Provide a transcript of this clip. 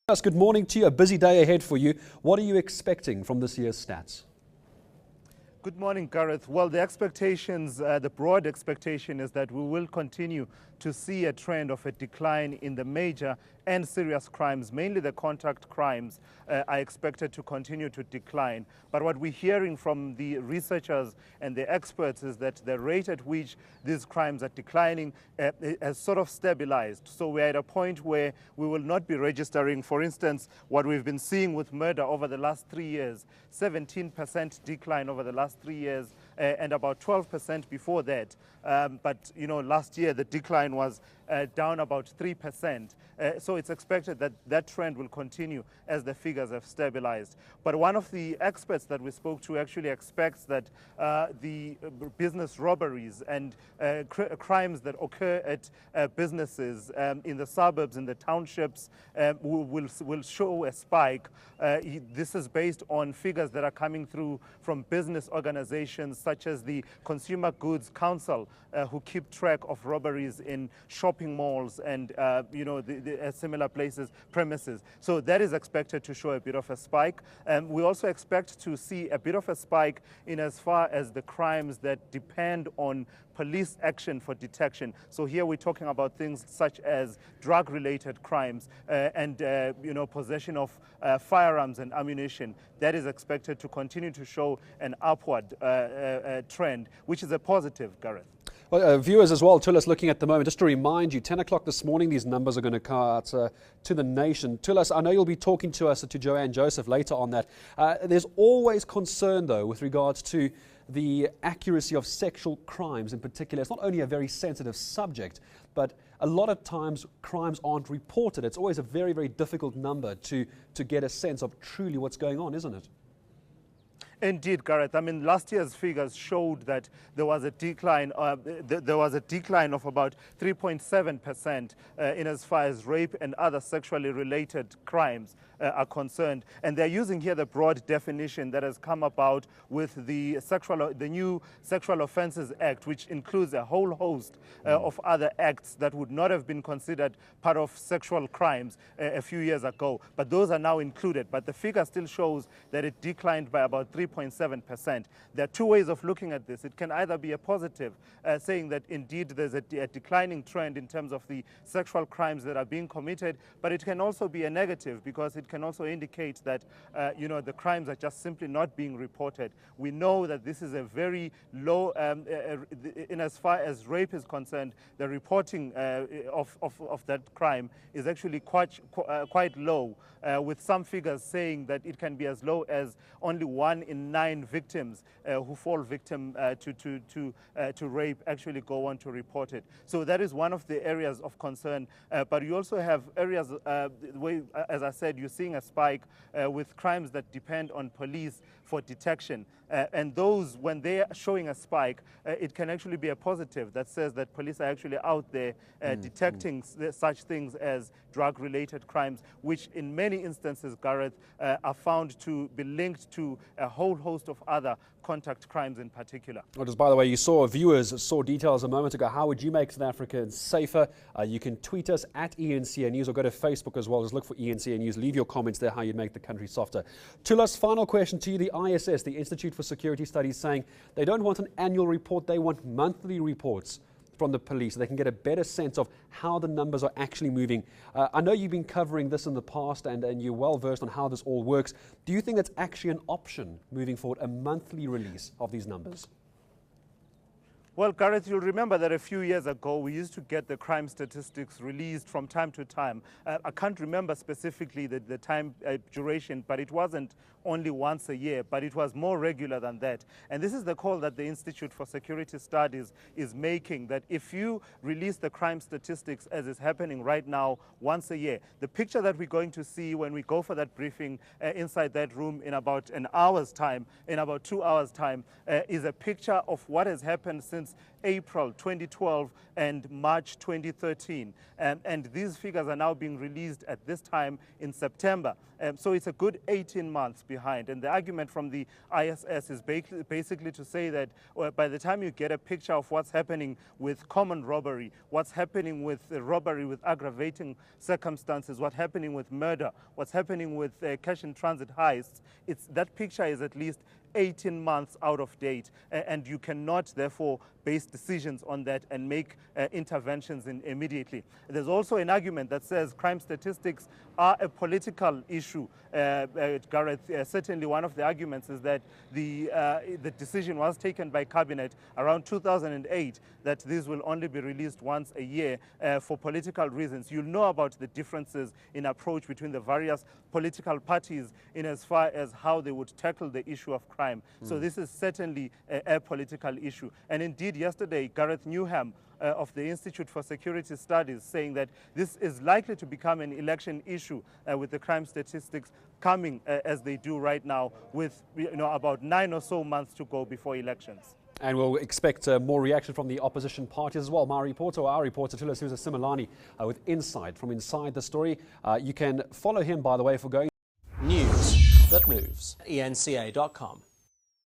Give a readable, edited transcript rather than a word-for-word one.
Yes, good morning to you. A busy day ahead for you. What are you expecting from this year's stats? Good morning, Gareth. Well, the expectations, the broad expectation is that we will continue to see a trend of a decline in the major and serious crimes, mainly the contact crimes, are expected to continue to decline. But what we're hearing from the researchers and the experts is that the rate at which these crimes are declining has sort of stabilized. So we're at a point where we will not be registering, for instance, what we've been seeing with murder over the last 3 years, 17% decline over the last 3 years, and about 12% before that. But, you know, last year the decline was down about 3%. So it's expected that that trend will continue as the figures have stabilized. But one of the experts that we spoke to actually expects that the business robberies and crimes that occur at businesses in the suburbs, in the townships, will show a spike. This is based on figures that are coming through from business organizations such as the Consumer Goods Council, who keep track of robberies in shopping malls and similar places, premises. So that is expected to show a bit of a spike. We also expect to see a bit of a spike in as far as the crimes that depend on police action for detection. So here we're talking about things such as drug-related crimes and possession of firearms and ammunition. That is expected to continue to show an upward trend, which is a positive, Gareth. Well, viewers as well, Thulas, looking at the moment, just to remind you, 10 o'clock this morning, these numbers are going to come out to the nation. Thulas, I know you'll be talking to us, to Joanne Joseph later on that. There's always concern, though, with regards to the accuracy of sexual crimes in particular. It's not only a very sensitive subject, but a lot of times crimes aren't reported. It's always a very, very difficult number to get a sense of truly what's going on, isn't it? Indeed, Gareth. I mean, last year's figures showed that there was a decline. There was a decline of about 3.7% in as far as rape and other sexually related crimes are concerned. And they're using here the broad definition that has come about with the new Sexual Offences Act, which includes a whole host of other acts that would not have been considered part of sexual crimes a few years ago. But those are now included. But the figure still shows that it declined by about 3.7%. There are two ways of looking at this. It can either be a positive, saying that indeed there's a declining trend in terms of the sexual crimes that are being committed, but it can also be a negative because it can also indicate that the crimes are just simply not being reported. We know that this is a very low, in as far as rape is concerned, the reporting of that crime is actually quite low, with some figures saying that it can be as low as only 1 in 9 victims who fall victim to rape actually go on to report it. So that is one of the areas of concern. But you also have areas where, as I said, you're seeing a spike with crimes that depend on police for detection. And those, when they're showing a spike, it can actually be a positive that says that police are actually out there detecting such things as drug-related crimes, which in many instances, Gareth, are found to be linked to a whole host of other contact crimes in particular. Well, just by the way, viewers saw details a moment ago. How would you make South Africa safer? You can tweet us at eNCA News or go to Facebook as well. Just look for eNCA News. Leave your comments there how you'd make the country softer. Thulas, final question to you. The ISS, the Institute for Security Studies, saying they don't want an annual report, they want monthly reports from the police so they can get a better sense of how the numbers are actually moving. I know you've been covering this in the past and you're well versed on how this all works. Do you think that's actually an option moving forward, a monthly release of these numbers? Well, Gareth, you'll remember that a few years ago we used to get the crime statistics released from time to time. I can't remember specifically the time duration, but it wasn't only once a year, but it was more regular than that. And this is the call that the Institute for Security Studies is making, that if you release the crime statistics as is happening right now once a year, the picture that we're going to see when we go for that briefing inside that room in about an hour's time, in about 2 hours' time, is a picture of what has happened since April 2012 and March 2013. And these figures are now being released at this time in September. So it's a good 18 months behind. And the argument from the ISS is basically to say that by the time you get a picture of what's happening with common robbery, what's happening with robbery with aggravating circumstances, what's happening with murder, what's happening with cash in transit heists, that picture is at least 18 months out of date, and you cannot therefore base decisions on that and make interventions immediately. There's also an argument that says crime statistics are a political issue. Gareth, certainly one of the arguments is that the decision was taken by Cabinet around 2008 that these will only be released once a year for political reasons. You'll know about the differences in approach between the various political parties in as far as how they would tackle the issue of crime. So this is certainly a political issue. And indeed, yesterday, Gareth Newham of the Institute for Security Studies saying that this is likely to become an election issue with the crime statistics coming as they do right now with about 9 or so months to go before elections. And we'll expect more reaction from the opposition parties as well. Our reporter Thulasiwe Simelane with insight from inside the story. You can follow him, by the way, for going News that moves. eNCA.com.